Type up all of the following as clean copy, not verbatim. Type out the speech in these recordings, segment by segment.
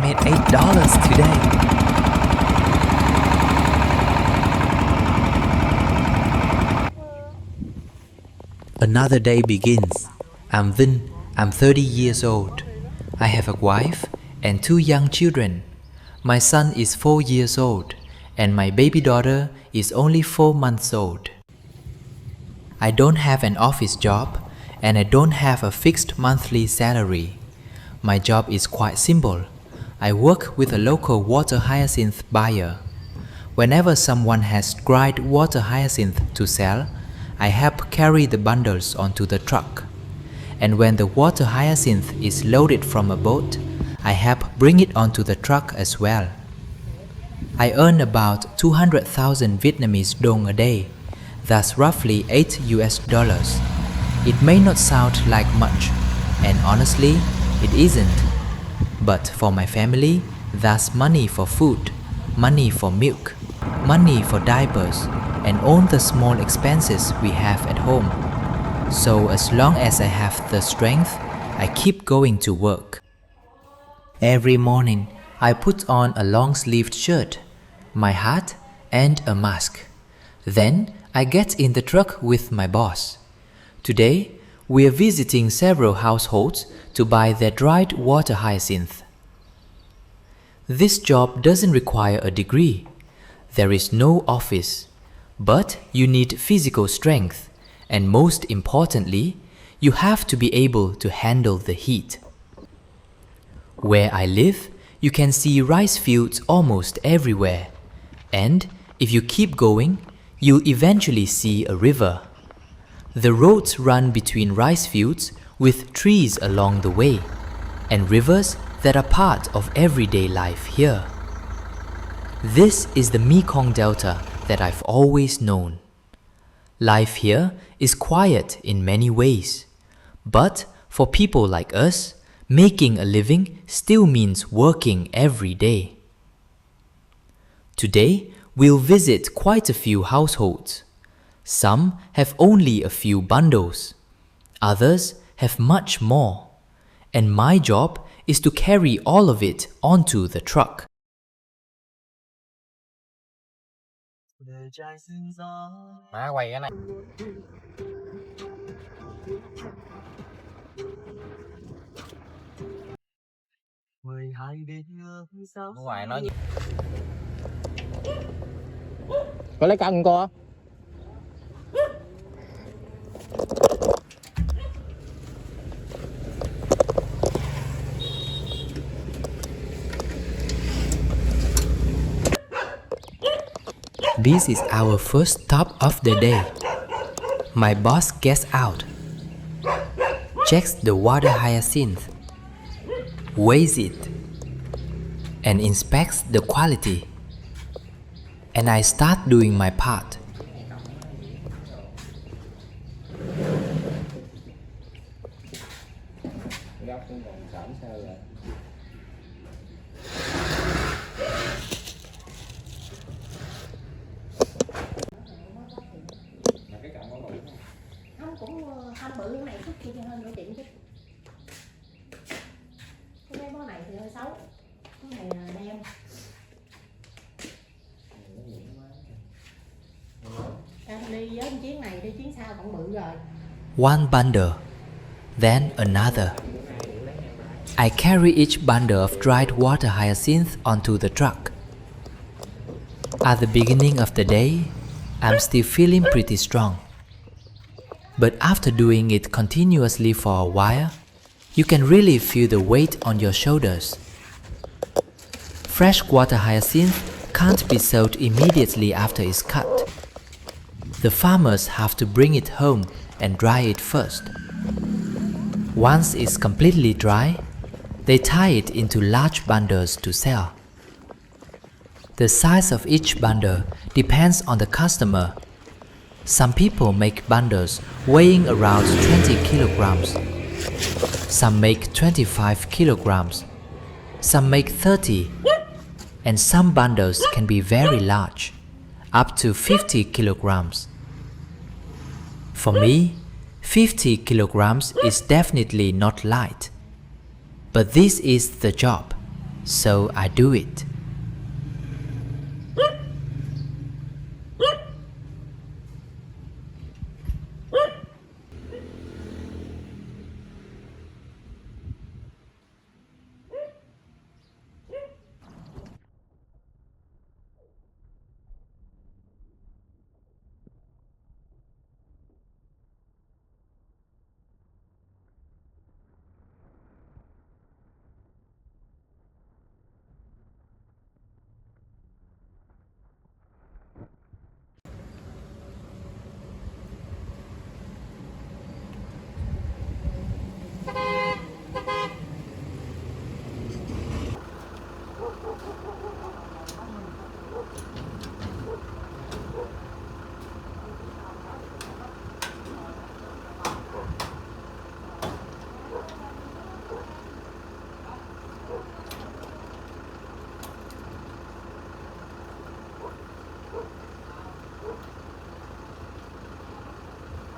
made $8 today. Another day begins. I'm Vinh. I'm 30 years old. I have a wife and 2 young children. My son is 4 years old and my baby daughter is only 4 months old. I don't have an office job and I don't have a fixed monthly salary. My job is quite simple. I work with a local water hyacinth buyer. Whenever someone has dried water hyacinth to sell, I help carry the bundles onto the truck. And when the water hyacinth is loaded from a boat, I help bring it onto the truck as well. I earn about 200,000 Vietnamese dong a day. That's roughly $8. It may not sound like much, and honestly, it isn't. But for my family, that's money for food, money for milk, money for diapers, and all the small expenses we have at home. So as long as I have the strength, I keep going to work. Every morning, I put on a long-sleeved shirt, my hat, and a mask. Then I get in the truck with my boss. Today, we are visiting several households to buy their dried water hyacinth. This job doesn't require a degree. There is no office, but you need physical strength, and most importantly, you have to be able to handle the heat. Where I live, you can see rice fields almost everywhere, and if you keep going, you'll eventually see a river. The roads run between rice fields with trees along the way, and rivers that are part of everyday life here. This is the Mekong Delta that I've always known. Life here is quiet in many ways, but for people like us, making a living still means working every day. Today, we'll visit quite a few households. Some have only a few bundles, others have much more, and my job is to carry all of it onto the truck. Má quay cái này. Ở ngoài nói gì? Có lấy cân cô? This is our first stop of the day. My boss gets out, checks the water hyacinth, weighs it, and inspects the quality. And I start doing my part. Cũng thanh bự cái này chút kia hơn nửa triệu chứ. Cái bó này thì hơi xấu. Cái này là đen. Em đi với chuyến này, đi chuyến sau còn bự rồi. One bundle, then another. I carry each bundle of dried water hyacinth onto the truck. At the beginning of the day, I'm still feeling pretty strong. But after doing it continuously for a while, you can really feel the weight on your shoulders. Fresh water hyacinth can't be sold immediately after it's cut. The farmers have to bring it home and dry it first. Once it's completely dry, they tie it into large bundles to sell. The size of each bundle depends on the customer. Some people make bundles weighing around 20 kilograms. Some make 25 kilograms. Some make 30. And some bundles can be very large, up to 50 kilograms. For me, 50 kilograms is definitely not light. But this is the job. so I do it.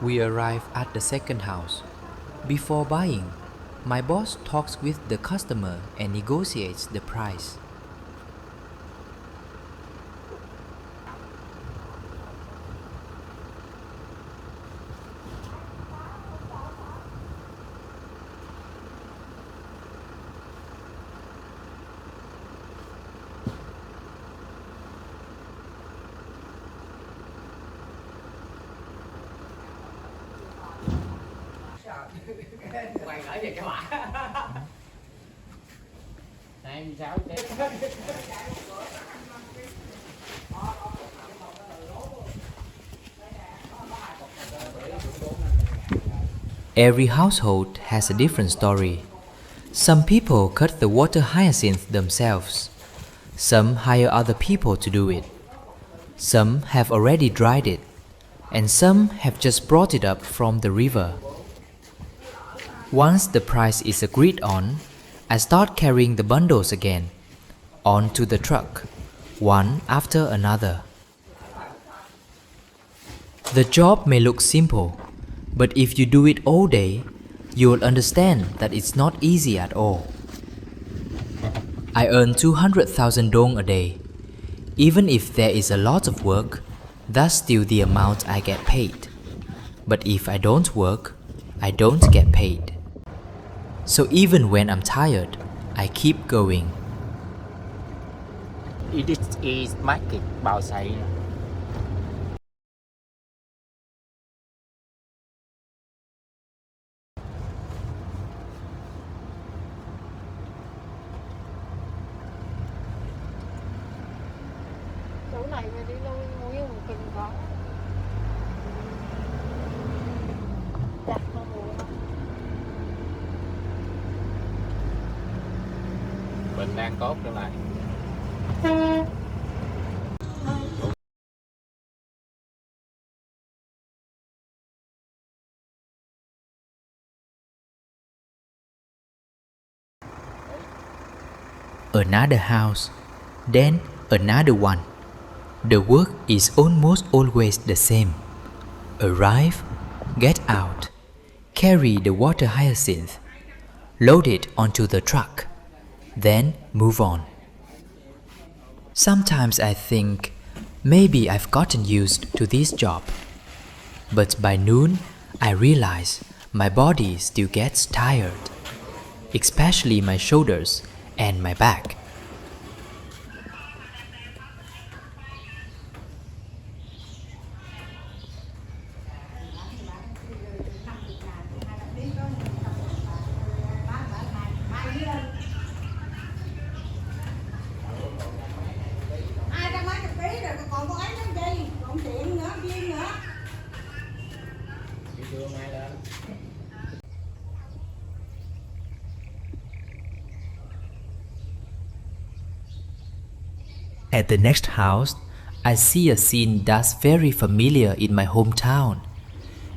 We arrive at the second house. Before buying, my boss talks with the customer and negotiates the price. Quay gửi về cho bà. Này sao chứ? Every household has a different story. Some people cut the water hyacinth themselves. Some hire other people to do it. Some have already dried it, and some have just brought it up from the river. Once the price is agreed on, I start carrying the bundles again, onto the truck, one after another. The job may look simple, but if you do it all day, you will understand that it's not easy at all. I earn 200,000 dong a day. Even if there is a lot of work, that's still the amount I get paid. But if I don't work, I don't get paid. So even when I'm tired, I keep going. This is market bao xay. Chỗ này mà đi lui mũi một cần có. Chặt con mũi không? Mình đang tốt chỗ này. Another house, then another one. The work is almost always the same. Arrive, get out, carry the water hyacinth, load it onto the truck, then move on. Sometimes I think maybe I've gotten used to this job. But by noon, I realize my body still gets tired, especially my shoulders and my back. At the next house, I see a scene that's very familiar in my hometown.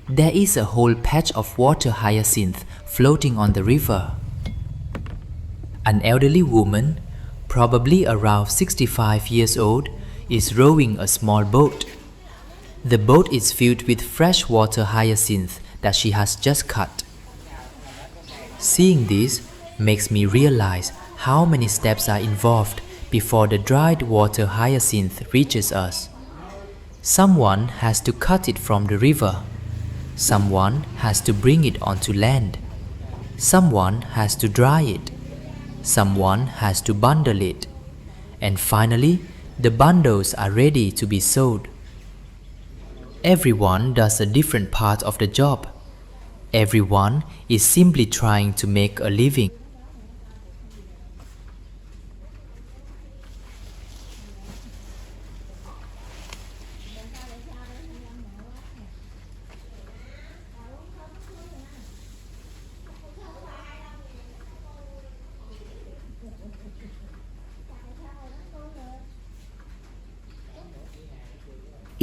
There is a whole patch of water hyacinth floating on the river. An elderly woman, probably around 65 years old, is rowing a small boat. The boat is filled with fresh water hyacinth that she has just cut. Seeing this makes me realize how many steps are involved before the dried water hyacinth reaches us. Someone has to cut it from the river. Someone has to bring it onto land. Someone has to dry it. Someone has to bundle it. And finally, the bundles are ready to be sold. Everyone does a different part of the job. Everyone is simply trying to make a living.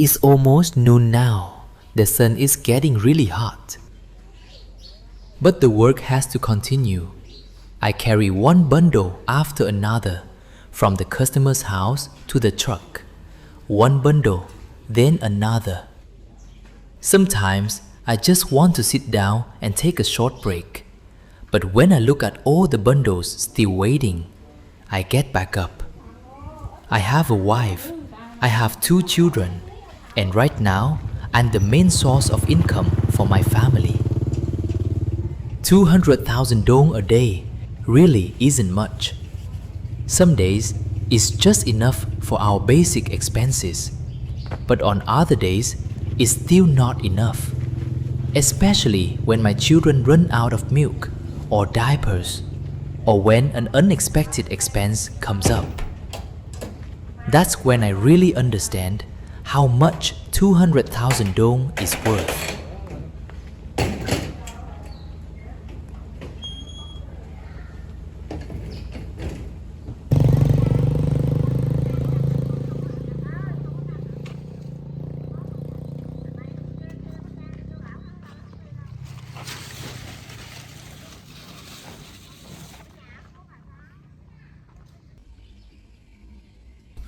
It's almost noon now. The sun is getting really hot. But the work has to continue. I carry one bundle after another from the customer's house to the truck. One bundle, then another. Sometimes I just want to sit down and take a short break. But when I look at all the bundles still waiting, I get back up. I have a wife. I have 2 children. And right now, I'm the main source of income for my family. 200,000 dong a day really isn't much. Some days, it's just enough for our basic expenses. But on other days, it's still not enough. Especially when my children run out of milk or diapers, or when an unexpected expense comes up. That's when I really understand how much 200,000 dong is worth.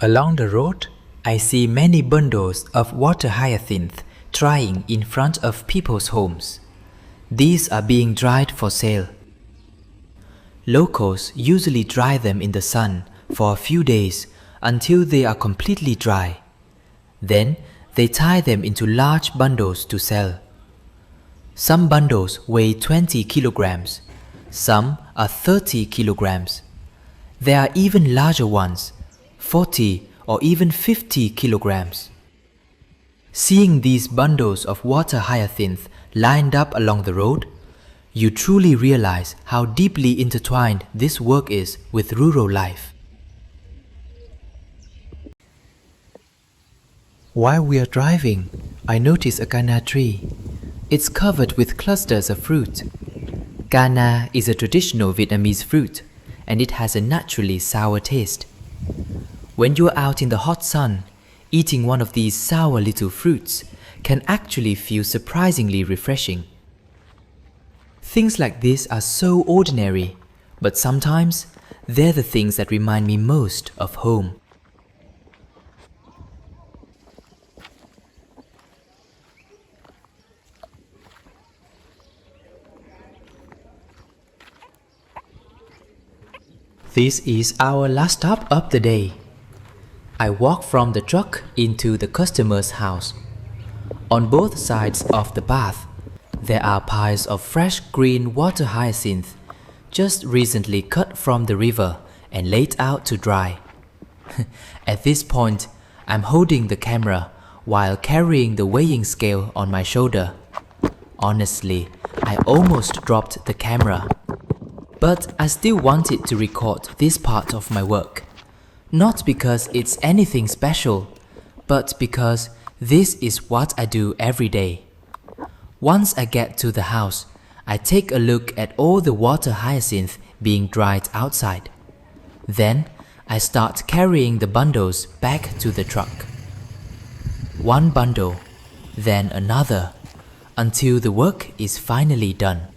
Along the road, I see many bundles of water hyacinth drying in front of people's homes. These are being dried for sale. Locals usually dry them in the sun for a few days until they are completely dry. Then they tie them into large bundles to sell. Some bundles weigh 20 kilograms. Some are 30 kilograms. There are even larger ones, 40 or even 50 kilograms. Seeing these bundles of water hyacinth lined up along the road, you truly realize how deeply intertwined this work is with rural life. While we are driving, I notice a canna tree. It's covered with clusters of fruit. Canna is a traditional Vietnamese fruit, and it has a naturally sour taste. When you are out in the hot sun, eating one of these sour little fruits can actually feel surprisingly refreshing. Things like this are so ordinary, but sometimes they're the things that remind me most of home. This is our last stop of the day. I walk from the truck into the customer's house. On both sides of the path, there are piles of fresh green water hyacinth, just recently cut from the river and laid out to dry. At this point, I'm holding the camera while carrying the weighing scale on my shoulder. Honestly, I almost dropped the camera. But I still wanted to record this part of my work. Not because it's anything special, but because this is what I do every day. Once I get to the house, I take a look at all the water hyacinth being dried outside. Then I start carrying the bundles back to the truck. One bundle, then another, until the work is finally done.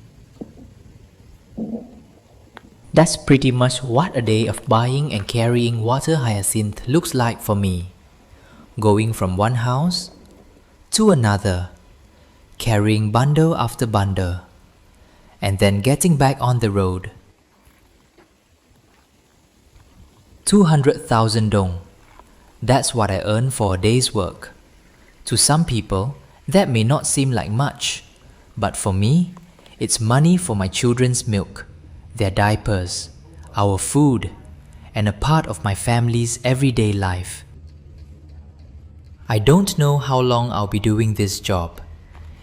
That's pretty much what a day of buying and carrying water hyacinth looks like for me. Going from one house to another, carrying bundle after bundle, and then getting back on the road. 200,000 dong. That's what I earn for a day's work. To some people, that may not seem like much, but for me, it's money for my children's milk, their diapers, our food, and a part of my family's everyday life. I don't know how long I'll be doing this job,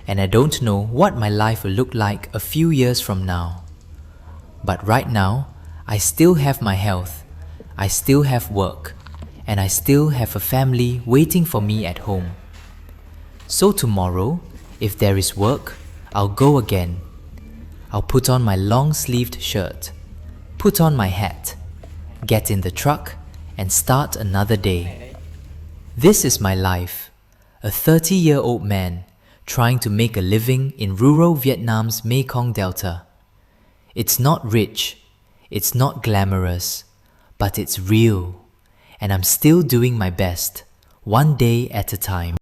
and I don't know what my life will look like a few years from now. But right now, I still have my health, I still have work, and I still have a family waiting for me at home. So tomorrow, if there is work, I'll go again. I'll put on my long-sleeved shirt, put on my hat, get in the truck, and start another day. This is my life, a 30-year-old man trying to make a living in rural Vietnam's Mekong Delta. It's not rich, it's not glamorous, but it's real, and I'm still doing my best, one day at a time.